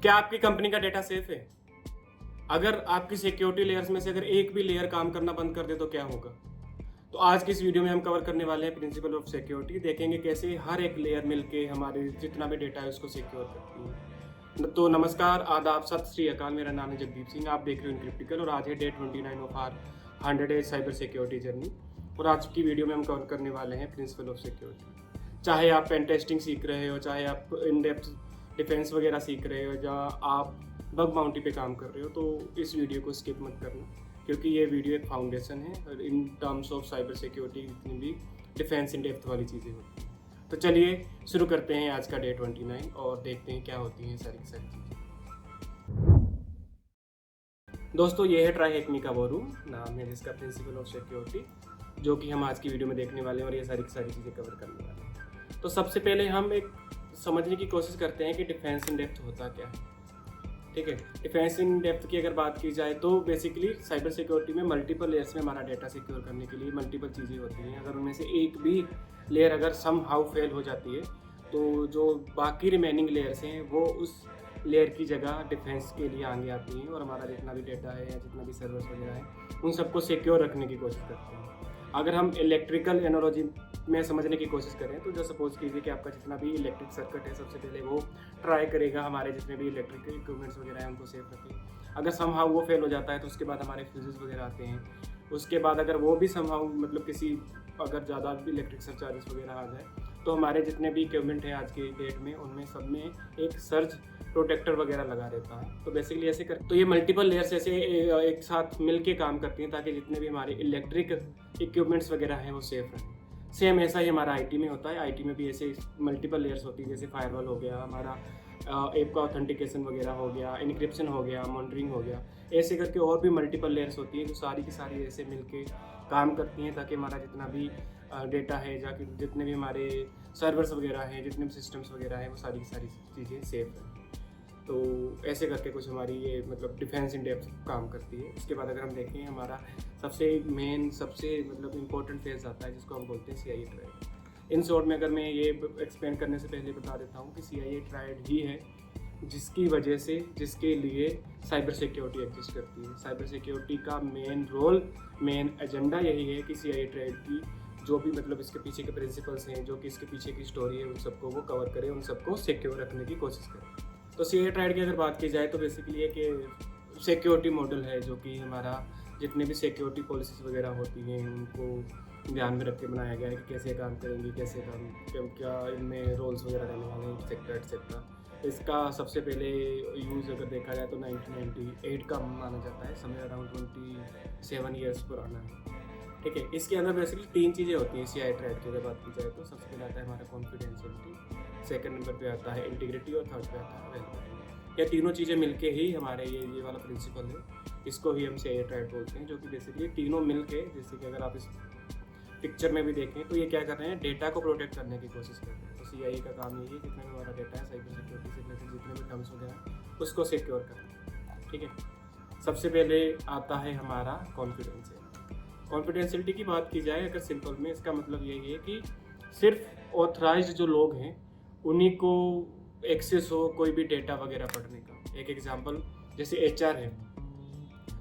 क्या आपकी कंपनी का डेटा सेफ है? अगर आपकी सिक्योरिटी लेयर्स में से अगर एक भी लेयर काम करना बंद कर दे तो क्या होगा? तो आज की इस वीडियो में हम कवर करने वाले हैं प्रिंसिपल ऑफ सिक्योरिटी। देखेंगे कैसे हर एक लेयर मिलके हमारे जितना भी डेटा है उसको सिक्योर करती है। तो नमस्कार, आदाब, सत श्री अकाल। मेरा नाम है जगदीप सिंह, आप देख रहे हो इनक्रिप्टिकल और आज है day 29 of our 100 days cyber security journey. और आज की वीडियो में हम कवर करने वाले हैं प्रिंसिपल ऑफ सिक्योरिटी। चाहे आप पेन टेस्टिंग सीख रहे हो, चाहे आप इन डेप्थ डिफेंस वगैरह सीख रहे हो, या आप बग बाउंटी पे काम कर रहे हो, तो इस वीडियो को स्किप मत करना, क्योंकि ये वीडियो एक फाउंडेशन है और in terms of cyber security जितनी भी डिफेंस इन डेप्थ वाली चीज़ें होती हैं। तो चलिए शुरू करते हैं आज का डे 29 और देखते हैं क्या होती हैं सारी की सारी चीज़ें। दोस्तों, ये है ट्राई हेकमी का वो रूम, नाम है जिसका प्रिंसिपल ऑफ सिक्योरिटी, जो कि हम आज की वीडियो में देखने वाले हैं और ये सारी की सारी चीज़ें कवर करने वाले हैं। तो सबसे पहले हम एक समझने की कोशिश करते हैं कि डिफेंस इन डेप्थ होता क्या है। ठीक है, डिफेंस इन डेप्थ की अगर बात की जाए तो बेसिकली साइबर सिक्योरिटी में मल्टीपल लेयर्स में हमारा डेटा सिक्योर करने के लिए मल्टीपल चीज़ें होती हैं। अगर उनमें से एक भी लेयर अगर सम हाउ फेल हो जाती है तो जो बाकी रिमेनिंग लेयर्स हैं वो उस लेयर की जगह डिफेंस के लिए आगे आती हैं और हमारा जितना भी डेटा है या जितना भी सर्वर्स वगैरह है उन सबको सिक्योर रखने की कोशिश करते हैं। अगर हम इलेक्ट्रिकल एनालॉजी में समझने की कोशिश करें तो जो सपोज कीजिए कि आपका जितना भी इलेक्ट्रिक सर्किट है, सबसे पहले वो ट्राई करेगा हमारे जितने भी इलेक्ट्रिक इक्विपमेंट्स वगैरह हैं उनको सेफ रखें। अगर समहाउ वो फेल हो जाता है तो उसके बाद हमारे फ्यूजेस वगैरह आते हैं। उसके बाद अगर वो भी समहाउ मतलब किसी अगर ज़्यादा भी इलेक्ट्रिक सरचार्जेस वगैरह आ जाए तो हमारे जितने भी इक्विपमेंट हैं आज के डेट में उनमें सब में एक सर्ज प्रोटेक्टर वगैरह लगा रहता है। तो बेसिकली ऐसे कर तो ये मल्टीपल लेयर्स ऐसे एक साथ मिल के काम करती हैं ताकि जितने भी हमारे इलेक्ट्रिक इक्विपमेंट्स वगैरह हैं वो सेफ रहें। सेम ऐसा ही हमारा आईटी में होता है। आईटी में भी ऐसे मल्टीपल लेयर्स होती है, जैसे फायरवॉल हो गया, हमारा ऐप का ऑथेंटिकेशन वगैरह हो गया, इनक्रिप्शन हो गया, मॉनिटरिंग हो गया, ऐसे करके और भी मल्टीपल लेयर्स होती हैं जो सारी की सारी ऐसे मिलके काम करती हैं ताकि हमारा जितना भी डेटा है, जाके जितने भी हमारे सर्वर्स वगैरह हैं, जितने भी सिस्टम्स वगैरह हैं वो सारी की सारी चीज़ें सेफ रहें। तो ऐसे करके कुछ हमारी ये मतलब डिफेंस इन डेप्थ काम करती है। इसके बाद अगर हम देखें हमारा सबसे मेन सबसे मतलब इम्पोर्टेंट फेज आता है जिसको हम बोलते हैं CIA ट्रायड। इन शॉर्ट में अगर मैं ये एक्सप्लेन करने से पहले बता देता हूँ कि CIA ट्रायड ही है जिसकी वजह से जिसके लिए साइबर सिक्योरिटी एग्जिस्ट करती है। साइबर सिक्योरिटी का मेन रोल, मेन एजेंडा यही है कि CIA ट्रायड की जो भी मतलब इसके पीछे के प्रिंसिपल्स हैं, जो कि इसके पीछे की स्टोरी है, उन सबको वो कवर करे, उन सबको सिक्योर रखने की कोशिश करे। तो CIA ट्रायड की अगर बात की जाए तो बेसिकली एक सिक्योरिटी मॉडल है जो कि हमारा जितने भी सिक्योरिटी पॉलिसीज़ वगैरह होती हैं उनको ध्यान में रख के बनाया गया है कि कैसे काम करेंगे, कैसे काम क्या इनमें रोल्स वगैरह रहने वाले हैं, एक्सेट्रा एक्सेट्रा। इसका सबसे पहले यूज़ अगर देखा जाए तो 1998 का माना जाता है, समय अराउंड 27 ईयर्स पुराना है। ठीक है, इसके अंदर बेसिकली 3 चीज़ें होती हैं CIA ट्रायड की अगर बात की जाए तो। सबसे पहले आता है हमारा कॉन्फिडेंशियलिटी, सेकंड नंबर पे आता है इंटीग्रिटी और थर्ड पे आता है वेलबिंग। ये तीनों चीज़ें मिलके ही हमारे ये वाला प्रिंसिपल है, इसको ही हम CIA ट्रायड बोलते हैं, जो कि बेसिकली तीनों मिलके, जैसे कि अगर आप इस पिक्चर में भी देखें तो ये क्या कर रहे हैं, डेटा को प्रोटेक्ट करने की कोशिश कर रहे हैं। तो CIA का काम यही है जितना भी हमारा डेटा है साइबर सिक्योरिटी से रिलेटेड जितने भी टर्म्स वगैरह उसको सिक्योर करना। ठीक है, सबसे पहले आता है हमारा कॉन्फिडेंशियल। कॉन्फिडेंशियलिटी की बात की जाए अगर सिंपल में, इसका मतलब यही है कि सिर्फ ऑथराइज्ड जो लोग हैं उन्हीं को एक्सेस हो कोई भी डेटा वगैरह पढ़ने का। एक एग्जांपल जैसे HR है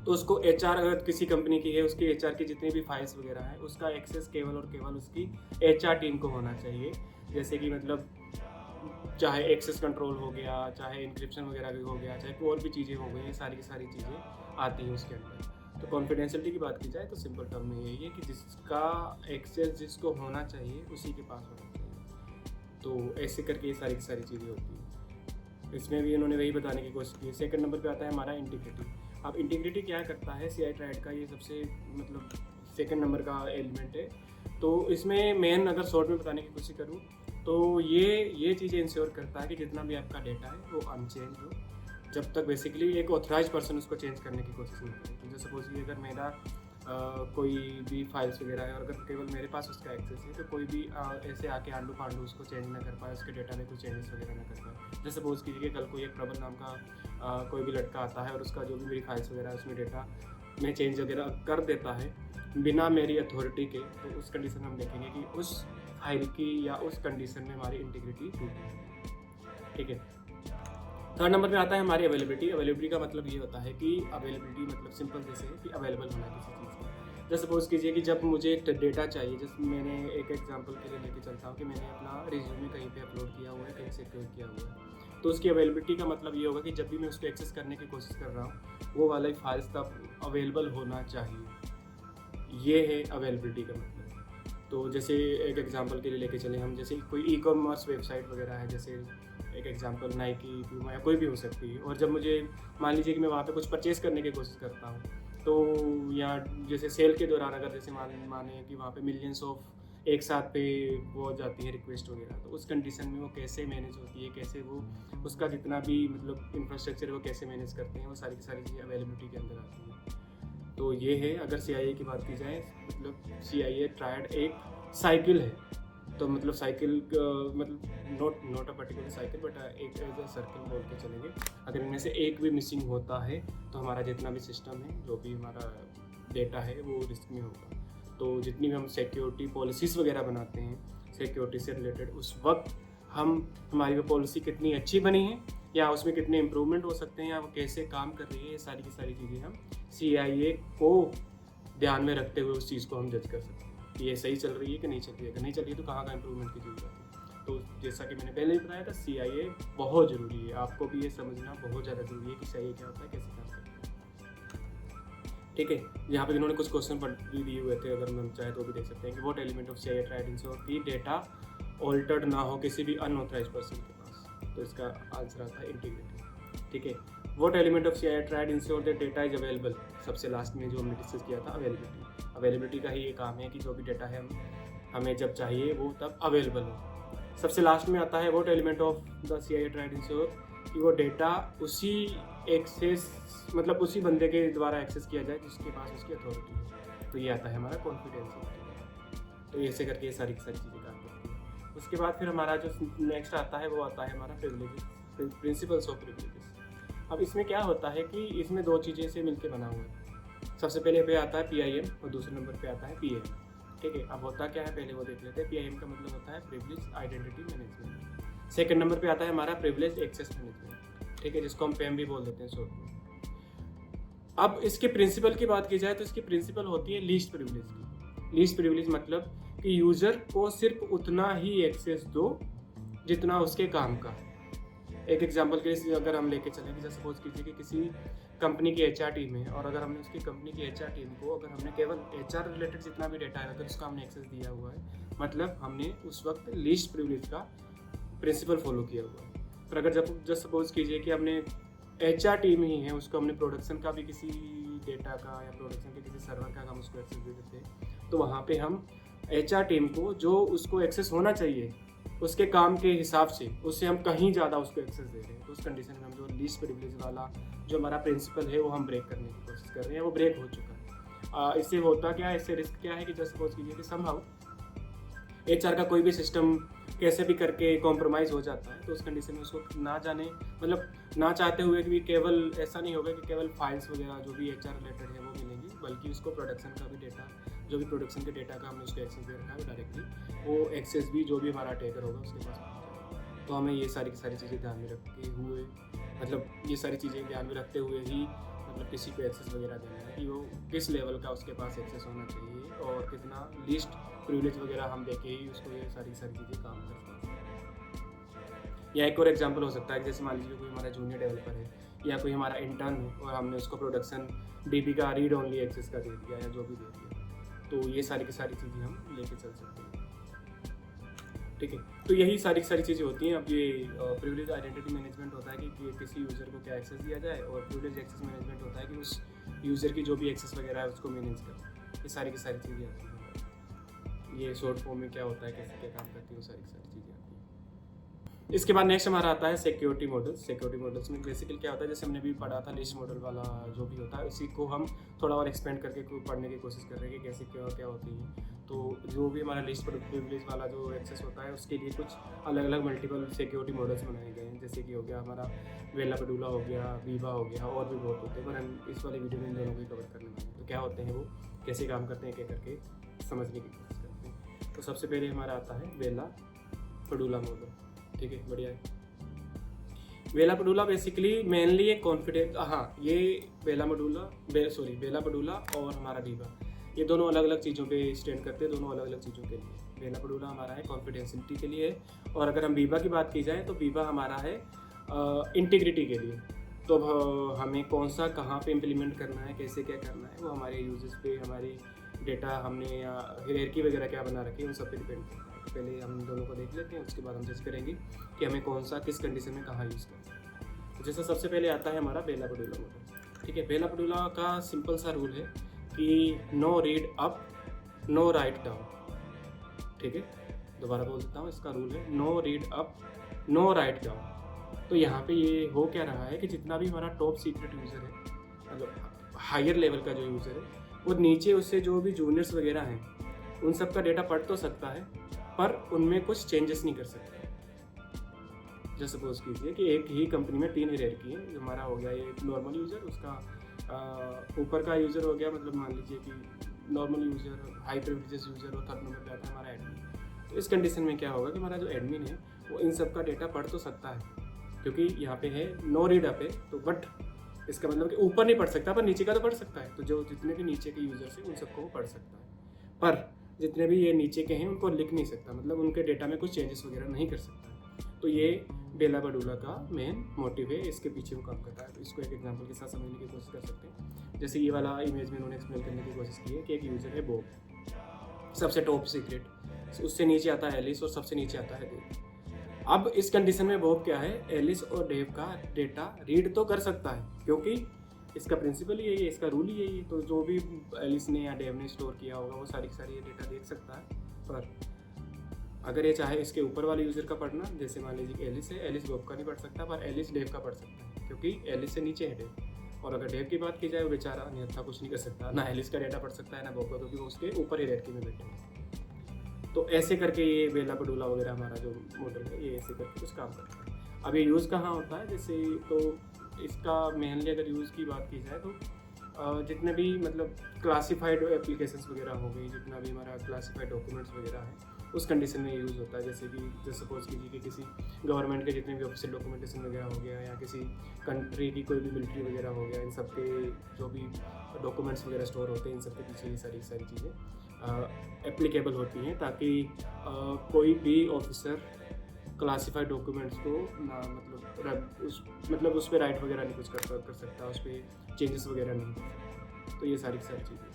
तो उसको HR अगर किसी कंपनी की है, उसकी HR की जितनी भी फाइल्स वगैरह है उसका एक्सेस केवल और केवल उसकी HR टीम को होना चाहिए। जैसे कि मतलब चाहे एक्सेस कंट्रोल हो गया, चाहे इंक्रिप्शन वगैरह भी हो गया, चाहे और भी चीज़ें हो गई, ये सारी की सारी चीज़ें आती हैं उसके अंदर। तो कॉन्फिडेंशियलिटी की बात की जाए तो सिंपल टर्म में यही है कि जिसका एक्सेस जिसको होना चाहिए उसी के पास होना चाहिए। तो ऐसे करके ये सारी की सारी चीज़ें होती हैं। इसमें भी इन्होंने वही बताने की कोशिश की है। सेकंड नंबर पे आता है हमारा इंटीग्रिटी। अब इंटीग्रिटी क्या करता है, CIA ट्रायड का ये सबसे मतलब सेकंड नंबर का एलिमेंट है। तो इसमें मेन अगर शॉर्ट में बताने की कोशिश करूँ तो ये चीज़ें इंश्योर करता है कि जितना भी आपका डेटा है वो अनचेंज हो, जब तक बेसिकली एक ऑथराइज पर्सन उसको चेंज करने की कोशिश नहीं करे। तो जैसे सपोज कि अगर मेरा कोई भी फाइल्स वगैरह है और अगर केवल मेरे पास उसका एक्सेस है तो कोई भी ऐसे आके आंडू पांडू उसको चेंज ना कर पाए, उसके डेटा में कुछ चेंजेस वगैरह ना कर पाए। जैसे सपोज कीजिए कल कोई एक प्रबल नाम का कोई भी लड़का आता है और उसका जो भी मेरी फाइल्स वगैरह है उसमें डेटा में चेंज वगैरह कर देता है बिना मेरी अथॉरिटी के, तो उस कंडीशन में हम देखेंगे कि उस फाइल की या उस कंडीशन में हमारी इंटीग्रिटी टूटी है। ठीक है, थर्ड नंबर पे आता है हमारी अवेलेबिलिटी। अवेलेबिलिटी का मतलब ये होता है कि अवेलेबिलिटी मतलब सिंपल जैसे है कि अवेलेबल होना किसी चीज़ का। जैसे सपोज कीजिए कि जब मुझे डेटा चाहिए, जैसे मैंने एक एग्जांपल के लिए लेके चलता हूँ कि मैंने अपना रिज्यूमे कहीं पे अपलोड किया हुआ है, कहीं सिक्योर किया हुआ है, तो उसकी अवेलेबिलिटी का मतलब ये होगा कि जब भी मैं उसको एक्सेस करने की कोशिश कर रहा हूँ, वो वाला ही फाइल्स तब अवेलेबल होना चाहिए। ये है अवेलेबिलिटी का मतलब। तो जैसे एक एग्जांपल के लिए लेके चले हम, जैसे कोई ई कॉमर्स वेबसाइट वगैरह है, जैसे एक एग्जांपल नाइकी, प्यूमा या कोई भी हो सकती है, और जब मुझे मान लीजिए कि मैं वहाँ पे कुछ परचेस करने की कोशिश करता हूँ, तो या जैसे सेल के दौरान अगर जैसे माने कि वहाँ पे मिलियंस ऑफ एक साथ पे वो हो जाती है रिक्वेस्ट वगैरह, तो उस कंडीशन में वो कैसे मैनेज होती है, कैसे वो उसका जितना भी मतलब इंफ्रास्ट्रक्चर है वो कैसे मैनेज करते हैं, वो सारी की सारी चीज़ें अवेलेबिलिटी के अंदर आती हैं। तो ये है अगर CIA की बात की जाए, मतलब CIA ट्रायड एक साइकिल है, तो मतलब साइकिल मतलब not a particular cycle but एक एज अ सर्किल बोल के चलेंगे। अगर इनमें से एक भी मिसिंग होता है तो हमारा जितना भी सिस्टम है, जो भी हमारा डेटा है, वो रिस्क में होगा। तो जितनी भी हम सिक्योरिटी पॉलिसीज़ वगैरह बनाते हैं सिक्योरिटी से रिलेटेड, उस वक्त हमारी वो पॉलिसी कितनी अच्छी बनी है या उसमें कितने इम्प्रूवमेंट हो सकते हैं या वो कैसे काम कर रही है, ये सारी की सारी चीज़ें हम CIA को ध्यान में रखते हुए उस चीज़ को हम जज कर सकते हैं कि ये सही चल रही है कि नहीं चल रही है। अगर नहीं चल रही है तो कहाँ का इम्प्रूवमेंट की जरूरत है। तो जैसा कि मैंने पहले भी बताया था, CIA बहुत ज़रूरी है। आपको भी ये समझना बहुत ज़्यादा ज़रूरी है कि CIA क्या होता है, कैसे काम करता है। ठीक है, यहाँ पे इन्होंने कुछ क्वेश्चन भी दिए हुए थे, अगर हम चाहे तो भी देख सकते हैं कि what element of CIA tried ensure कि डेटा ऑल्टर्ड ना हो किसी भी अनऑथराइज पर्सन के पास। तो इसका आंसर आता है इंटीग्रिटी। ठीक है, what element of CIA tried ensure that data is available. सबसे लास्ट में जो हमने डिस्कस किया था अवेलेबिलिटी। अवेलेबिलिटी का ही ये काम है कि जो भी डेटा है हमें जब चाहिए वो तब अवेलेबल हो। सबसे लास्ट में आता है what element of the CIA tried ensure कि वो डेटा उसी एक्सेस मतलब उसी बंदे के द्वारा एक्सेस किया जाए जिसके पास उसकी अथॉरिटी है। तो ये आता है हमारा कॉन्फिडेंस। तो ऐसे करके ये सारी चीज़ें काम करती है। उसके बाद फिर हमारा जो नेक्स्ट आता है वो आता है हमारा प्रिविलेजेस, प्रिंसिपल्स ऑफ प्रिविलेजेस। अब इसमें क्या होता है कि इसमें दो चीज़ें से मिलकर बना हुआ है। सबसे पहले पे आता है PIM और दूसरे नंबर पे आता है PM। ठीक है, अब होता क्या है पहले वो देख लेते हैं। PIM का मतलब होता है privilege identity management. Second number पे आता है हमारा प्रिविलेज एक्सेस मैनेजमेंट। ठीक है, जिसको हम PAM भी बोल देते हैं शॉर्ट में। अब इसके प्रिंसिपल की बात की जाए तो इसकी प्रिंसिपल होती है लीस्ट प्रिविलेज की। लीस्ट प्रिविलेज मतलब कि यूजर को सिर्फ उतना ही एक्सेस दो जितना उसके काम का। एक एग्जांपल के लिए अगर हम लेके चलें कि सपोज कीजिए कि किसी कंपनी की HR टीम है, और अगर हमने उसकी कंपनी की HR टीम को अगर हमने केवल HR रिलेटेड जितना भी डेटा है अगर उसका हमने एक्सेस दिया हुआ है, मतलब हमने उस वक्त लीस्ट प्रिविलेज का प्रिंसिपल फॉलो किया हुआ है। पर अगर जब सपोज कीजिए कि हमने HR टीम ही है, उसको हमने प्रोडक्शन का भी किसी डेटा का या प्रोडक्शन के किसी सर्वर का हम उसको एक्सेस दे देते हैं, तो वहाँ पर हम HR टीम को जो उसको एक्सेस होना चाहिए उसके काम के हिसाब से उससे हम कहीं ज़्यादा उसको एक्सेस दे रहे हैं। तो उस कंडीशन में हम जो लीस्ट प्रिविलेज वाला जो हमारा प्रिंसिपल है वो हम ब्रेक करने की कोशिश कर रहे हैं, वो ब्रेक हो चुका है। इससे होता क्या है, इससे रिस्क क्या है कि जस्ट सपोज कीजिए कि समहाउ HR का कोई भी सिस्टम कैसे भी करके कॉम्प्रोमाइज़ हो जाता है, तो उस कंडीशन में उसको ना जाने मतलब ना चाहते हुए भी केवल ऐसा नहीं होगा कि केवल फाइल्स वगैरह जो भी HR रिलेटेड है वो मिलेंगी, बल्कि उसको प्रोडक्शन का भी डेटा, जो भी प्रोडक्शन के डेटा का हमने उसको एक्सेस दे रखा है डायरेक्टली वो एक्सेस भी जो भी हमारा अटैकर होगा उसके पास पहुंचेगा। तो हमें ये सारी की सारी चीज़ें ध्यान में रखते हुए मतलब ये सारी चीज़ें ध्यान में रखते हुए ही मतलब किसी को एक्सेस वगैरह देना है कि वो किस लेवल का उसके पास एक्सेस होना चाहिए और कितना लीस्ट प्रिविलेज वगैरह हम देके ही उसको ये सारी चीज़ें काम करते हैं। या एक और एग्जांपल हो सकता है जैसे मान लीजिए कोई हमारा जूनियर डेवलपर है या कोई हमारा इंटर्न है और हमने उसको प्रोडक्शन DB का रीड ओनली एक्सेस का दे दिया या जो भी दे दिया, तो ये सारी की सारी चीज़ें हम लेके चल सकते हैं। ठीक है, तो यही सारी चीज़ें होती हैं। अब ये प्रिविलेज आइडेंटिटी मैनेजमेंट होता है कि किसी यूज़र को क्या एक्सेस दिया जाए, और प्रिविलेज एक्सेस मैनेजमेंट होता है कि उस यूज़र की जो भी एक्सेस वगैरह है उसको मैनेज करना। ये सारी की सारी चीज़ें आती हैं। ये शॉर्ट फॉर्म में क्या होता है, कैसे क्या काम करती है, वो सारी चीज़ें आती हैं। इसके बाद नेक्स्ट हमारा आता है सिक्योरिटी मॉडल्स। सिक्योरिटी मॉडल्स में बेसिकली क्या होता है, जैसे हमने भी पढ़ा था लिस्ट मॉडल वाला जो भी होता है, उसी को हम थोड़ा और एक्सपेंड करके पढ़ने की कोशिश कर रहे हैं कि कैसे क्या होती है। तो जो भी हमारा लिस्ट प्रिविलेज वाला जो एक्सेस होता है उसके लिए कुछ अलग अलग मल्टीपल सिक्योरिटी मॉडल्स बनाए गए हैं, जैसे कि हो गया हमारा वेला पेडुला हो गया, वीवा हो गया, और भी बहुत होते हैं, पर हम इस वाले वीडियो में इन दोनों को कवर करने वाले हैं। तो क्या होते हैं वो, कैसे काम करते हैं, क्या करके समझने की कोशिश करते हैं। तो सबसे पहले हमारा आता है वेला पेडुला मॉडल। ठीक है, बढ़िया है। बेला पडुला बेसिकली मेनली एक कॉन्फिडेंस, हाँ ये बेला पडुला और हमारा बीबा, ये दोनों अलग अलग चीज़ों पे स्टैंड करते हैं, दोनों अलग अलग चीज़ों के लिए। बेला पडुला हमारा है कॉन्फिडेंशियलिटी के लिए, और अगर हम बीबा की बात की जाए तो बीबा हमारा है इंटीग्रिटी के लिए। तो हमें कौन सा कहाँ पे इम्प्लीमेंट करना है, कैसे क्या करना है, वो हमारे यूजेस पे, हमारी डेटा हमने या हायरार्की वगैरह क्या बना रखी है, उन सब पे डिपेंड करता है। तो पहले हम दोनों को देख लेते हैं, उसके बाद हम जज करेंगे कि हमें कौन सा किस कंडीशन में कहाँ यूज़ करना है। तो जैसे सबसे पहले आता है हमारा बेला पडुला मॉडल। ठीक है, बेला पडुला का सिंपल सा रूल है कि no read up no write down. ठीक है, दोबारा बोल देता हूँ, इसका रूल है no read up no write down. तो यहाँ पे ये हो क्या रहा है कि जितना भी हमारा टॉप सीक्रेट यूज़र है, मतलब हायर लेवल का जो यूज़र है, वो नीचे उससे जो भी जूनियर्स वगैरह हैं उन सब का डेटा पढ़ तो सकता है, पर उनमें कुछ चेंजेस नहीं कर सकता। जैसे सपोज कीजिए कि एक ही कंपनी में 3 हायरार्की है। हमारा हो गया ये नॉर्मल यूज़र, उसका ऊपर का यूज़र हो गया, मतलब मान लीजिए कि normal user, high privileges user, और थर्ड नंबर पे आता है हमारा एडमिन। तो इस कंडीशन में क्या होगा कि हमारा जो एडमिन है वो इन सब का डेटा पढ़ तो सकता है, क्योंकि यहाँ पे है नो रीड अप है, तो बट इसका मतलब कि ऊपर नहीं पढ़ सकता पर नीचे का तो पढ़ सकता है। तो जो जितने भी नीचे के यूजर्स हैं उन सबको वो पढ़ सकता है, पर जितने भी ये नीचे के हैं उनको लिख नहीं सकता, मतलब उनके डेटा में कुछ चेंजेस वगैरह नहीं कर सकता। तो ये बेला पडुला का मेन मोटिव है, इसके पीछे वो काम करता है। तो इसको एक एग्जांपल के साथ समझने की कोशिश कर सकते हैं। जैसे ये वाला इमेज में उन्होंने एक्सप्लेन करने की कोशिश की है कि एक यूज़र है बॉब, सबसे टॉप सीक्रेट, उससे नीचे आता है एलिस और सबसे नीचे आता है डेव। अब इस कंडीशन में बॉब क्या है, एलिस और डेव का डेटा रीड तो कर सकता है, क्योंकि इसका प्रिंसिपल ही यही है, इसका रूल ही यही है। तो जो भी एलिस ने या डेव ने स्टोर किया होगा वो सारी ये डेटा देख सकता है। पर अगर ये चाहे इसके ऊपर वाले यूज़र का पढ़ना, जैसे मान लीजिए कि एलिस है, एलिस बॉब का नहीं पढ़ सकता, पर एलिस डेव का पढ़ सकता है, क्योंकि एलिस से नीचे है डेव। और अगर डेव की बात की जाए वो बेचारा अन्यथा कुछ नहीं कर सकता, ना एलिस का डेटा पढ़ सकता है ना बॉब का, क्योंकि वो उसके ऊपर हायरार्की में बैठे हैं। तो ऐसे करके ये बेला पडुला वगैरह हमारा जो मॉडल है ये ऐसे करके कुछ काम करता है। अब ये यूज़ कहाँ होता है, जैसे तो इसका मेनली अगर यूज़ की बात की जाए तो जितने भी मतलब क्लासिफाइड एप्लीकेशंस वगैरह हो गई, जितना भी हमारा क्लासिफाइड डॉक्यूमेंट्स वगैरह है उस कंडीशन में यूज़ होता है। जैसे कि जैसे सपोज कीजिए कि किसी गवर्नमेंट के जितने भी ऑफिशियल डॉक्यूमेंटेशन वगैरह हो गया, या किसी कंट्री की कोई भी मिलिट्री वगैरह हो गया, इन सब के जो भी डॉक्यूमेंट्स वगैरह स्टोर होते हैं, इन सब के पीछे ये सारी चीज़ें एप्लीकेबल होती हैं, ताकि कोई भी ऑफिसर क्लासिफाइड डॉक्यूमेंट्स को ना मतलब उस पर राइट वगैरह नहीं कुछ कर सकता, उस पर चेंजेस वगैरह नहीं कर सकता। तो ये सारी चीज़ें।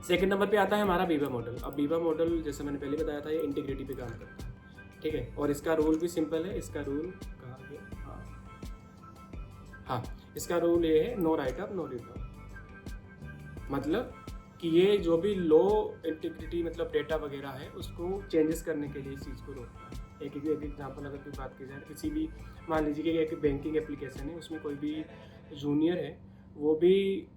सेकंड नंबर पे आता है हमारा बीबा मॉडल। अब बीबा मॉडल जैसे मैंने पहले बताया था ये इंटीग्रिटी पे काम करता है। ठीक है, और इसका रूल भी सिंपल है। इसका रूल कहाँ गया, हाँ इसका रूल ये है no write up no read down. मतलब कि ये जो भी लो इंटीग्रिटी मतलब डेटा वगैरह है उसको चेंजेस करने के लिए इस चीज़ को रोकता है। एक एग्जांपल अगर कोई बात की जाए, किसी भी मान लीजिए कि एक बैंकिंग एप्लीकेशन है, उसमें कोई भी जूनियर है, वो भी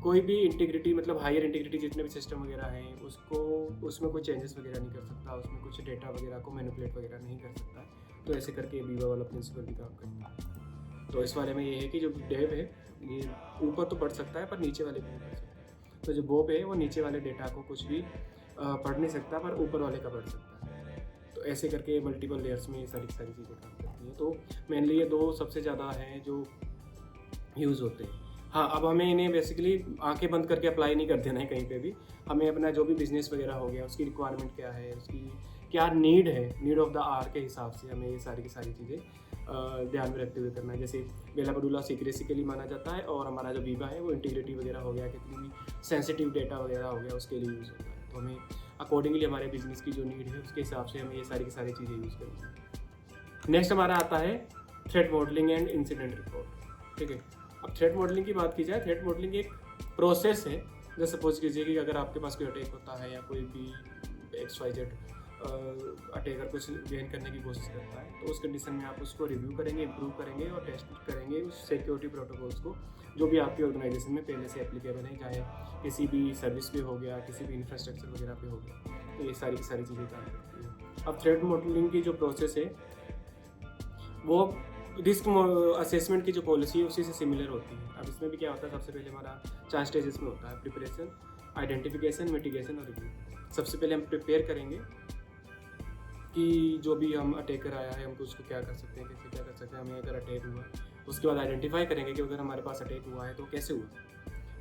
कोई भी इंटीग्रिटी मतलब हायर इंटीग्रिटी जितने भी सिस्टम वगैरह हैं उसको उसमें कोई चेंजेस वगैरह नहीं कर सकता, उसमें कुछ डेटा वगैरह को मैनिपुलेट वगैरह नहीं कर सकता। तो ऐसे करके बीबा वाला प्रिंसिपल भी काम करता है। तो इस वाले में ये है कि जो डेव है ये ऊपर तो पढ़ सकता है पर नीचे वाले को नहीं पढ़ सकता। तो जो बॉब है वो नीचे वाले डेटा को कुछ भी पढ़ नहीं सकता, पर ऊपर वाले का पढ़ सकता है। तो ऐसे करके मल्टीपल लेयर्स में ये सारी चीज़ें काम करती हैं। तो मेनली ये दो सबसे ज़्यादा हैं जो यूज़ होते हैं। हाँ, अब हमें इन्हें बेसिकली आंखें बंद करके अप्लाई नहीं कर देना है कहीं पे भी। हमें अपना जो भी बिजनेस वगैरह हो गया उसकी रिक्वायरमेंट क्या है, उसकी क्या नीड है, नीड ऑफ द आवर के हिसाब से हमें ये सारी की सारी चीज़ें ध्यान में रखते हुए करना है। जैसे बेला पडुला सीक्रेसी के लिए माना जाता है, और हमारा जो बीबा है वो इंटीग्रिटी वगैरह हो गया, कितनी भी सेंसिटिव डेटा वगैरह हो गया उसके लिए यूज़ होता है। तो हमें अकॉर्डिंगली हमारे बिजनेस की जो नीड है उसके हिसाब से हमें ये सारी की सारी चीज़ें यूज़ करनी है। नेक्स्ट हमारा आता है threat modelling and incident report. ठीक है, अब थ्रेट मॉडलिंग की बात की जाए, थ्रेट मॉडलिंग एक प्रोसेस है। जैसे सपोज कीजिए कि अगर आपके पास कोई अटैक होता है या कोई भी XYZ अटैकर कुछ गेन करने की कोशिश करता है, तो उस कंडीशन में आप उसको रिव्यू करेंगे, इम्प्रूव करेंगे और टेस्ट करेंगे उस सिक्योरिटी प्रोटोकॉल्स को जो भी आपकी ऑर्गेनाइजेशन में पहले से एप्लीकेबल है, चाहे किसी भी सर्विस पे हो गया, किसी भी इंफ्रास्ट्रक्चर वगैरह पे हो गया। तो ये सारी की सारी चीज़ें काम करती है। अब थ्रेट मॉडलिंग की जो प्रोसेस है वो रिस्क असेसमेंट की जो पॉलिसी है उसी से सिमिलर होती है। अब इसमें भी क्या होता है, सबसे पहले हमारा 4 स्टेजेस में होता है, प्रिपरेशन, आइडेंटिफिकेशन, मिटिगेशन और रिव्यू। सबसे पहले हम प्रिपेयर करेंगे कि जो भी हम अटैकर आया है हमको उसको क्या कर सकते हैं, कैसे क्या कर सकते हैं। हमें अगर अटैक हुआ उसके बाद आइडेंटिफाई करेंगे कि अगर हमारे पास अटैक हुआ है तो कैसे हुआ,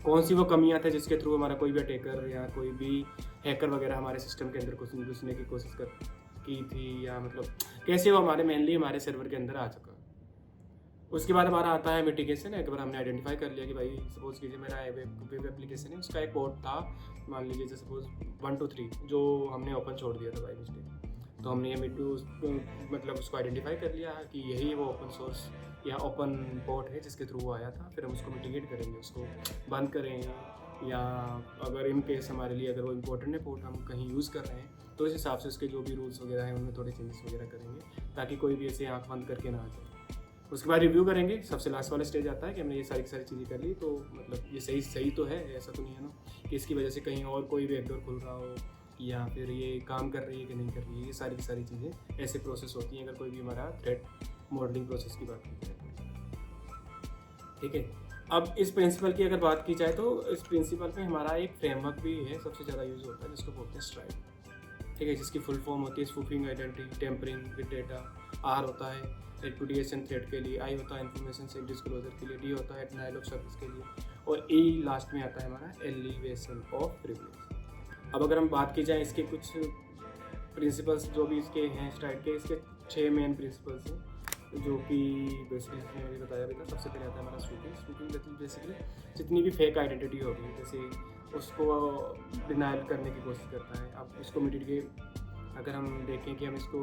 कौन सी वो कमियां थे जिसके थ्रू हमारा कोई भी अटैकर या कोई भी हैकर वगैरह हमारे सिस्टम के अंदर घुसने की कोशिश की थी, या मतलब कैसे वो मेनली हमारे सर्वर के अंदर आ चुका। उसके बाद हमारा आता है मिटिगेशन। एक बार हमने आइडेंटिफाई कर लिया कि भाई सपोज कीजिए मेरा वेब एप्लीकेशन है, उसका एक पोर्ट था, मान लीजिए जैसे सपोज 1 2 3 जो हमने ओपन छोड़ दिया था बाई मिस्टेक। तो हमने ये मतलब उसको आइडेंटिफाई कर लिया कि यही वो ओपन सोर्स या ओपन पोर्ट है जिसके थ्रू वो आया था। फिर हम उसको मिटिगेट करेंगे, उसको बंद करेंगे, या अगर इन केस हमारे लिए अगर वो इम्पोर्टेंट है पोर्ट हम कहीं यूज़ कर रहे हैं तो इस हिसाब से उसके जो भी रूल्स वगैरह हैं उनमें थोड़े चेंजेस वगैरह करेंगे ताकि कोई भी ऐसे आँख बंद करके ना आ जाए। उसके बाद रिव्यू करेंगे। सबसे लास्ट वाला स्टेज आता है कि हमने ये सारी चीज़ें कर ली, तो मतलब ये सही तो है, ऐसा तो नहीं है ना कि इसकी वजह से कहीं और कोई भी बैकडोर खुल रहा हो या फिर ये काम कर रही है कि नहीं कर रही है। ये सारी चीज़ें ऐसे प्रोसेस होती हैं अगर कोई भी हमारा थ्रेट मॉडलिंग प्रोसेस की बात की जाए। ठीक है, अब इस प्रिंसिपल की अगर बात की जाए तो इस प्रिंसिपल में हमारा एक फ्रेमवर्क भी है, सबसे ज़्यादा यूज़ होता है, जिसको बोलते हैं स्ट्राइप। ठीक है, जिसकी फुल फॉर्म होती है spoofing identity, tampering with data. R होता है रेपुडिएशन थ्रेट के लिए, आई होता है इन्फॉर्मेशन सेफ डिस्क्लोजर के लिए, डी होता है डिनायल ऑफ सर्विस के लिए, और ई लास्ट में आता है हमारा एलिवेशन ऑफ प्रिविलेज। अब अगर हम बात की जाए इसके कुछ प्रिंसिपल्स जो भी इसके हैं स्ट्राइप के, इसके 6 मेन प्रिंसिपल्स हैं जो कि बेसिकली मैंने बताया भी था। सबसे पहले आता है हमारा स्पूफिंग बेसिकली जितनी भी फेक आइडेंटिटी होगी जैसे उसको डिनाइल करने की कोशिश करता है। अब इसको मिटिगेट अगर हम देखें कि हम इसको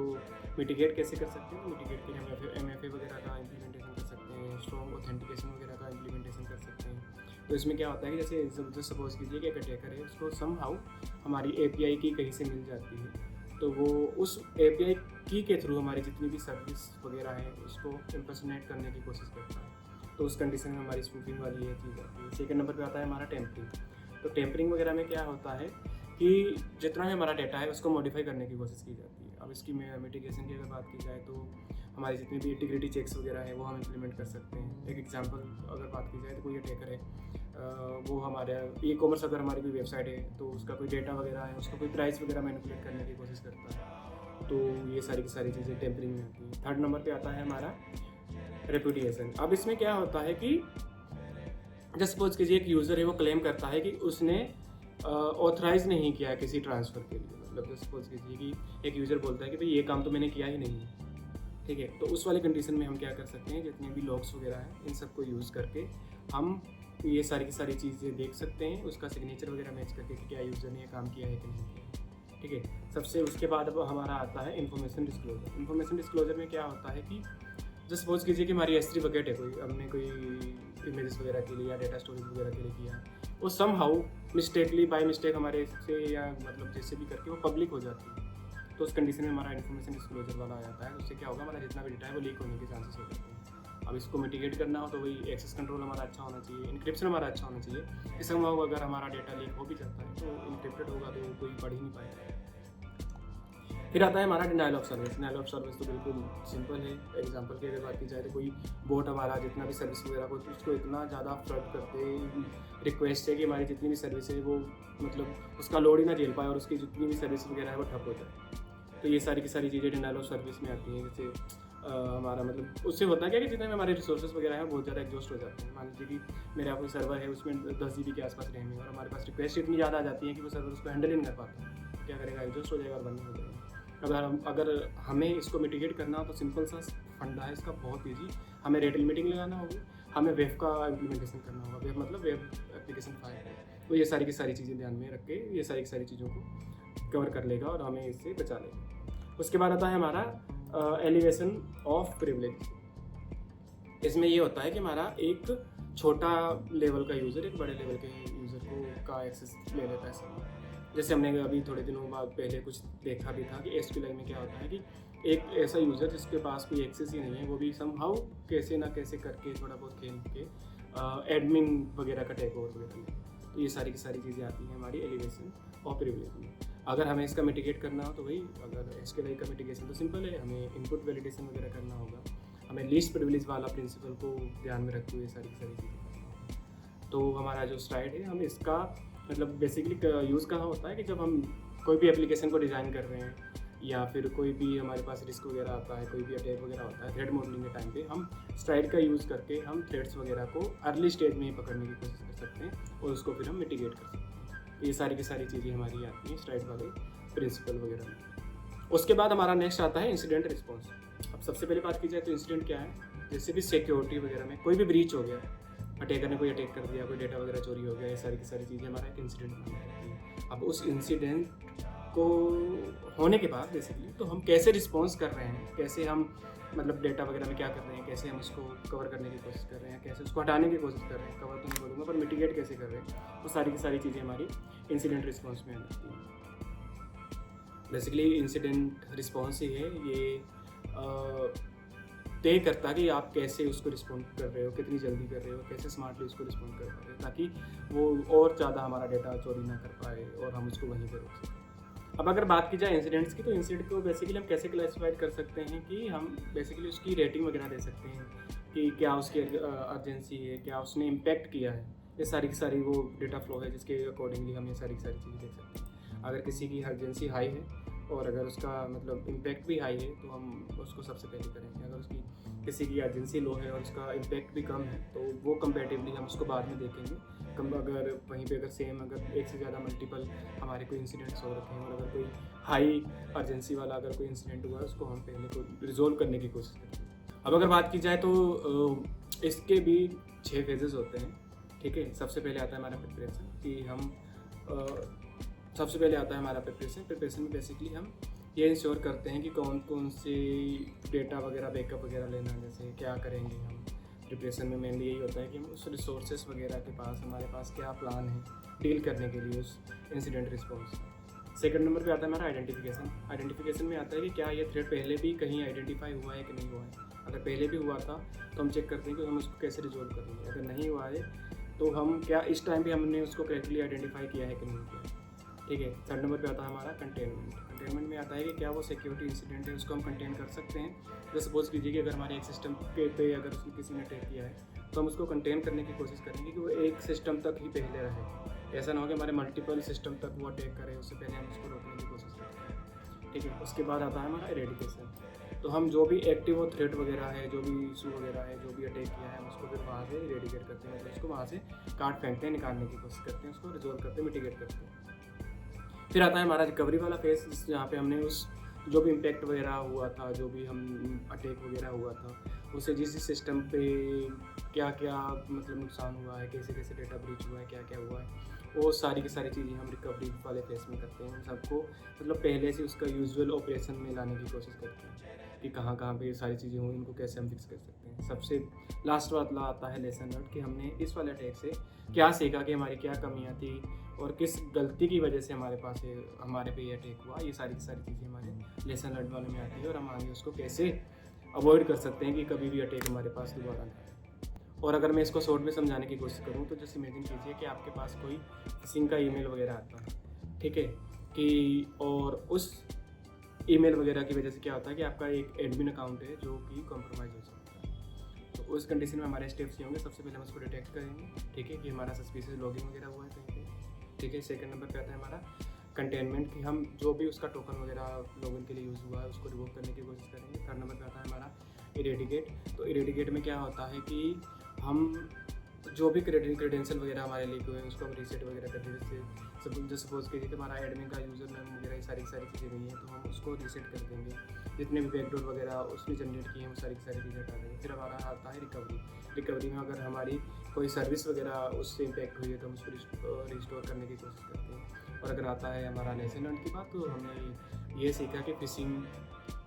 मिटिगेट कैसे कर सकते हैं, तो मिटिगेट के लिए हम MFA वगैरह का इम्प्लीमेंटेशन कर सकते हैं, स्ट्रॉन्ग ऑथेंटिकेशन वगैरह का इम्प्लीमेंटेशन कर सकते हैं। तो इसमें क्या होता है कि जैसे सपोज कीजिए कि एक अटैकर है, उसको समहाउ हमारी API की कहीं से मिल जाती है, तो वो उस API की के थ्रू हमारी जितनी भी सर्विस वगैरह है उसको इम्पर्सनेट करने की कोशिश करता है। तो उस कंडीशन में हमारी स्पूफिंग वाली ये चीज़ आती है। सेकंड नंबर पे आता है हमारा टेम्परिंग। तो टेम्परिंग वगैरह में क्या होता है कि जितना भी हमारा डेटा है उसको मॉडिफाई करने की कोशिश की जाती है। अब इसकी मिटिगेशन की अगर बात की जाए तो हमारी जितनी भी इंटीग्रिटी चेक्स वगैरह है वो हम इम्प्लीमेंट कर सकते हैं। एक एग्जांपल अगर बात की जाए तो कोई अटैकर है, वो हमारे ई-कॉमर्स अगर हमारी कोई वेबसाइट है तो उसका कोई डेटा वगैरह है, उसका कोई प्राइस वगैरह मैनिपुलेट करने की कोशिश करता है, तो ये सारी की सारी चीज़ें टेम्परिंग में आती हैं। थर्ड नंबर पे आता है हमारा रेपुडिएशन। अब इसमें क्या होता है कि जैसे सपोज कीजिए एक यूज़र है, वो क्लेम करता है कि उसने ऑथराइज़ नहीं किया है किसी ट्रांसफ़र के लिए। मतलब जैसे सपोज कीजिए कि एक यूज़र बोलता है कि भाई ये काम तो मैंने किया ही नहीं है। ठीक है, तो उस वाले कंडीशन में हम क्या कर सकते हैं, जितने भी लॉग्स वगैरह हैं इन सबको यूज़ करके हम ये सारी की सारी चीज़ें देख सकते हैं, उसका सिग्नेचर वगैरह मैच करके कि क्या यूज़र ने ये काम किया है कि नहीं किया। ठीक है, सबसे उसके बाद अब हमारा आता है इन्फॉर्मेशन डिस्क्लोजर। इन्फॉर्मेशन डिस्क्लोजर में क्या होता है कि जैसे सपोज कीजिए कि हमारी S3 बकेट है, कोई हमने कोई इमेजेस वगैरह के लिए या डेटा स्टोरेज वगैरह के लिए किया है, वो समहाउ मिस्टेकली बाय मिस्टेक हमारे से या मतलब जैसे भी करके वो पब्लिक हो जाती है। तो उस कंडीशन में हमारा इन्फॉर्मेशन डिस्क्लोजर वाला आ जाता है। उससे क्या होगा, हमारा जितना भी डेटा है वो लीक होने के चांसेस हो जाते हैं। अब इसको मिटिगेट करना हो तो वही एक्सेस कंट्रोल हमारा अच्छा होना चाहिए, इनक्रिप्शन हमारा अच्छा होना चाहिए कि समहाउ अगर हमारा डेटा लीक हो भी जाता है तो इनक्रिप्टेड होगा तो कोई पढ़ ही नहीं पाएगा। फिर आता है हमारा denial of service. Denial of service तो बिल्कुल सिंपल है। एग्जांपल की अगर बात की जाए तो कोई बोट हमारा जितना भी सर्विस वगैरह को उसको इतना ज़्यादा फ्लड करते रिक्वेस्ट है कि हमारी जितनी भी सर्विस है वो मतलब उसका लोड ही ना झेल पाए और उसकी जितनी भी सर्विस वगैरह है वो ठप हो जाए। तो ये सारी की सारी चीज़ें डिनाइल ऑफ सर्विस में आती हैं। जैसे हमारा मतलब उससे होता है क्या कि जितने भी हमारे रिसोर्सेज वगैरह हैं बहुत ज़्यादा एग्जॉस्ट हो जाते हैं। मान लीजिए कि मेरा कोई सर्वर है उसमें 10 GB के आसपास रैम है और हमारे पास रिक्वेस्ट इतनी ज़्यादा आ जाती है कि वो सर्वर उसको हैंडल ही नहीं कर पाता। क्या करेगा, एग्जॉस्ट हो जाएगा और बंद हो जाएगा। अगर हमें इसको मिटिगेट करना हो तो सिंपल सा फंडा है इसका, बहुत ईजी। हमें रेट लिमिटिंग लगाना होगी, हमें वेब का इम्प्लीमेंटेशन करना होगा। वेब मतलब वेब एप्लीकेशन फाइल है, तो ये सारी की सारी चीज़ें ध्यान में रख के ये सारी की सारी चीज़ों को कवर कर लेगा और हमें इससे बचा लेगा। उसके बाद आता है हमारा एलिवेशन ऑफ प्रिविलेज। इसमें ये होता है कि हमारा एक छोटा लेवल का यूज़र एक बड़े लेवल के यूज़र को का एक्सेस ले लेता है सब। जैसे हमने अभी थोड़े दिनों बाद पहले कुछ देखा भी था कि SQL में क्या होता है कि एक ऐसा यूज़र जिसके पास कोई एक्सेस ही नहीं है वो भी समहाउ कैसे ना कैसे करके थोड़ा बहुत खेल के एडमिन वगैरह का टेक ओवर वगैरह में। तो ये सारी की सारी चीज़ें आती हैं हमारी एलिवेशन ऑफ प्रिविलेज में। अगर हमें इसका मिटिगेट करना हो तो वही, अगर SQL का मिटिगेशन तो सिंपल है, हमें इनपुट वैलिडेशन वगैरह करना होगा, हमें लीस्ट प्रिविलेज वाला प्रिंसिपल को ध्यान में रखते हुए सारी की सारी चीज़ें करना होगा। तो हमारा जो स्ट्राइड है, हम इसका मतलब बेसिकली यूज़ कहाँ होता है कि जब हम कोई भी एप्लीकेशन को डिज़ाइन कर रहे हैं या फिर कोई भी हमारे पास रिस्क वगैरह आता है, कोई भी अटैक वगैरह होता है थ्रेड मॉडलिंग के टाइम पे, हम स्ट्राइड का यूज़ करके हम थ्रेड्स वगैरह को अर्ली स्टेज में ही पकड़ने की कोशिश कर सकते हैं और उसको फिर हम मिटिगेट कर सकते हैं। ये सारी की सारी चीज़ें हमारी आती हैं स्ट्राइड वाले प्रिंसिपल वगैरह में। उसके बाद हमारा नेक्स्ट आता है इंसिडेंट रिस्पॉन्स। अब सबसे पहले बात की जाए तो इंसिडेंट क्या है, जैसे भी सिक्योरिटी वगैरह में कोई भी ब्रीच हो गया, अटैकर ने कोई अटैक कर दिया, कोई डेटा वगैरह चोरी हो गया, ये सारी की सारी चीज़ें हमारा एक इंसिडेंट मानी जाती है। अब उस इंसिडेंट को होने के बाद बेसिकली तो हम कैसे रिस्पॉन्स कर रहे हैं, कैसे हम मतलब डेटा वगैरह में क्या कर रहे हैं, कैसे हम उसको कवर करने की कोशिश कर रहे हैं, कैसे उसको हटाने की कोशिश कर रहे हैं, कवर तो नहीं बोलूँगा पर मिटिगेट कैसे कर रहे हैं, वो सारी की सारी चीज़ें हमारी इंसिडेंट रिस्पॉन्स में आ जाती हैं। बेसिकली इंसिडेंट रिस्पॉन्स ही है ये तय करता है कि आप कैसे उसको रिस्पॉन्ड कर रहे हो, कितनी जल्दी कर रहे हो, कैसे स्मार्टली उसको रिस्पॉन्ड कर पा रहे हो, ताकि वो और ज़्यादा हमारा डेटा चोरी ना कर पाए और हम उसको वहीं पर रोक सकें। अब अगर बात की जाए इंसिडेंट्स की, तो इंसिडेंट को बेसिकली हम कैसे क्लासिफाइड कर सकते हैं कि हम बेसिकली उसकी रेटिंग वगैरह दे सकते हैं कि क्या उसकी अर्जेंसी है, क्या उसने इम्पैक्ट किया है, ये सारी की सारी वो डेटा फ्लो है जिसके अकॉर्डिंगली हम ये सारी की सारी चीज़ें देख सकते हैं। अगर किसी की अर्जेंसी हाई है और अगर उसका मतलब इम्पैक्ट भी हाई है तो हम उसको सबसे पहले करेंगे। अगर उसकी किसी की अर्जेंसी लो है और उसका इम्पैक्ट भी कम है तो वो कंपैरेटिवली हम उसको बाद में देखेंगे। अगर वहीं पे अगर सेम अगर एक से ज़्यादा मल्टीपल हमारे कोई इंसिडेंट्स हो रखे हैं और अगर कोई हाई अर्जेंसी वाला अगर कोई इंसिडेंट हुआ है उसको हम पहले को रिजोल्व करने की कोशिश करेंगे। अब अगर बात की जाए तो इसके भी 6 फेजेस होते हैं, ठीक है। सबसे पहले आता है हमारा प्रिपरेशन कि हम सबसे पहले आता है हमारा प्रिपरेशन में बेसिकली हम ये इंश्योर करते हैं कि कौन कौन से डेटा वगैरह बैकअप वगैरह लेना, जैसे क्या करेंगे हम प्रिपरेशन में। मेनली यही होता है कि हम उस रिसोर्सेस वगैरह के पास हमारे पास क्या प्लान है डील करने के लिए उस इंसिडेंट रिस्पॉन्स। सेकंड नंबर पे आता है हमारा आइडेंटिफिकेशन में आता है कि क्या ये थ्रेड पहले भी कहीं आइडेंटिफाई हुआ है कि नहीं हुआ है। अगर पहले भी हुआ था तो हम चेक करते हैं कि हम उसको कैसे रिजोल्व करेंगे। अगर नहीं हुआ है तो हम क्या इस टाइम भी हमने उसको करेक्टली आइडेंटिफाई किया है कि नहीं किया, ठीक है। थर्ड नंबर पे आता है हमारा कंटेनमेंट में आता है कि क्या वो सिक्योरिटी इंसिडेंट है उसको हम कंटेन कर सकते हैं। जैसे सपोज कीजिए कि अगर हमारे एक सिस्टम पे अगर उसने किसी ने अटैक किया है तो हम उसको कंटेन करने की कोशिश करेंगे कि वो एक सिस्टम तक ही पहले रहे। ऐसा ना हो कि हमारे मल्टीपल सिस्टम तक वो अटैक करे, उससे पहले हम उसको रोकने की कोशिश करते हैं, ठीक है। उसके बाद आता है हमारा इरेडिकेशन। तो हम जो भी एक्टिव वो थ्रेट वगैरह है, जो भी इशू वगैरह है, जो भी अटैक किया है, हम उसको फिर वहाँ से इरेडिकेट करते हैं, मतलब उसको वहाँ से काट फेंकते हैं, निकालने की कोशिश करते हैं, उसको रिजोल्व करते हैं, मिटिगेट करते हैं। फिर आता है हमारा रिकवरी वाला फेस, जहाँ पे हमने उस जो भी इम्पैक्ट वगैरह हुआ था, जो भी हम अटैक वगैरह हुआ था, उससे जिस सिस्टम पे क्या क्या मतलब नुकसान हुआ है, कैसे कैसे डेटा ब्रीच हुआ है, क्या क्या हुआ है, वो सारी की सारी चीज़ें हम रिकवरी वाले फेस में करते हैं। सबको मतलब पहले से उसका यूजुअल ऑपरेशन में लाने की कोशिश करते हैं कि कहाँ कहाँ पे ये सारी चीज़ें हुई, इनको कैसे हम फिक्स कर सकते हैं। सबसे लास्ट वाला आता है लेसन लर्न कि हमने इस वाले अटैक से क्या सीखा, कि हमारी क्या कमियाँ थी और किस गलती की वजह से हमारे पे ये अटैक हुआ। ये सारी की सारी चीज़ें हमारे लेसन लर्न वाले में आती है और हम आगे उसको कैसे अवॉइड कर सकते हैं कि कभी भी अटैक हमारे पास दोबारा ना आए। और अगर मैं इसको शॉर्ट में समझाने की कोशिश करूँ तो जैसे इमेजिन कीजिए कि आपके पास कोई फिशिंग का ईमेल वगैरह आता है, ठीक है, कि और उस ईमेल वगैरह की वजह से क्या होता है कि आपका एक एडमिन अकाउंट है जो कि कॉम्प्रोमाइज़ हो सकता है। तो उस कंडीशन में हमारे स्टेप्स ये होंगे। सबसे पहले हम उसको डिटेक्ट करेंगे, ठीक है, कि हमारा सस्पिशियस लॉगिन वगैरह हुआ है कहीं पे, ठीक है। सेकंड नंबर पे आता है हमारा कंटेनमेंट कि हम जो भी उसका टोकन वगैरह लॉगिन के लिए यूज़ हुआ है उसको रिवोक करने की कोशिश करेंगे। थर्ड नंबर पे आता है हमारा इरेडिकेट। तो इरेडिकेट में क्या होता है कि हम जो भी क्रेडेंशियल वगैरह हमारे लीक हुए हैं उसको हम रीसेट वगैरह कर देंगे। जैसे सपोज कीजिए कि हमारा एडमिन का यूज़र नेम वगैरह सारी चीज़ें गई हैं तो हम उसको रीसेट कर देंगे। जितने भी बैकडोर वगैरह उसने जनरेट किए हैं वो सारी चीज़ें हटा देंगे। फिर हमारा आता है रिकवरी में अगर हमारी कोई सर्विस वगैरह उससे इम्पैक्ट हुई है तो हम उसको रिस्टोर करने की कोशिश करते हैं। और अगर आता है हमारा लेसन लर्न की बात, तो हमने ये सीखा कि फिशिंग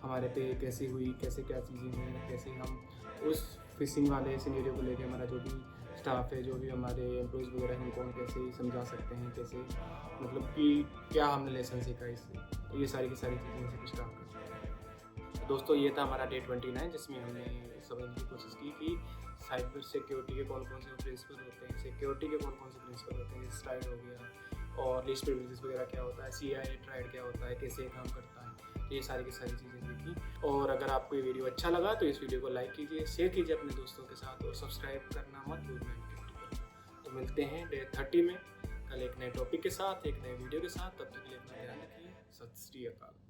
हमारे पे कैसे हुई, कैसे क्या चीज़ें हुई, कैसे हम उस फिशिंग वाले सिनेरियो को लेके हमारा जो भी स्टाफ है, जो भी हमारे एम्प्लॉयज़ वगैरह हैं, उनको हम कैसे समझा सकते हैं, कैसे मतलब कि क्या हमने लेसन सीखा इससे। तो ये सारी की सारी चीज़ें से कुछ काम करते हैं। तो दोस्तों ये था हमारा डे 29 जिसमें हमने समझने की कोशिश की कि साइबर सिक्योरिटी के कौन कौन से प्रिंसिपल होते हैं, सिक्योरिटी के कौन कौन से प्रिंसिपल होते हैं, जैसे स्ट्राइड हो गया और लीस्ट प्रिविलेजेस वगैरह क्या होता है, CIA ट्राइड क्या होता है, कैसे ये काम करता है। तो ये सारी की सारी चीज़ें देखी। और अगर आपको ये वीडियो अच्छा लगा तो इस वीडियो को लाइक कीजिए, शेयर कीजिए अपने दोस्तों के साथ और सब्सक्राइब करना मत भूलना। तो मिलते हैं डे 30 में कल एक नए टॉपिक के साथ, एक नए वीडियो के साथ। तब तक के लिए अपना ध्यान रखिए। सत श्री अकाल।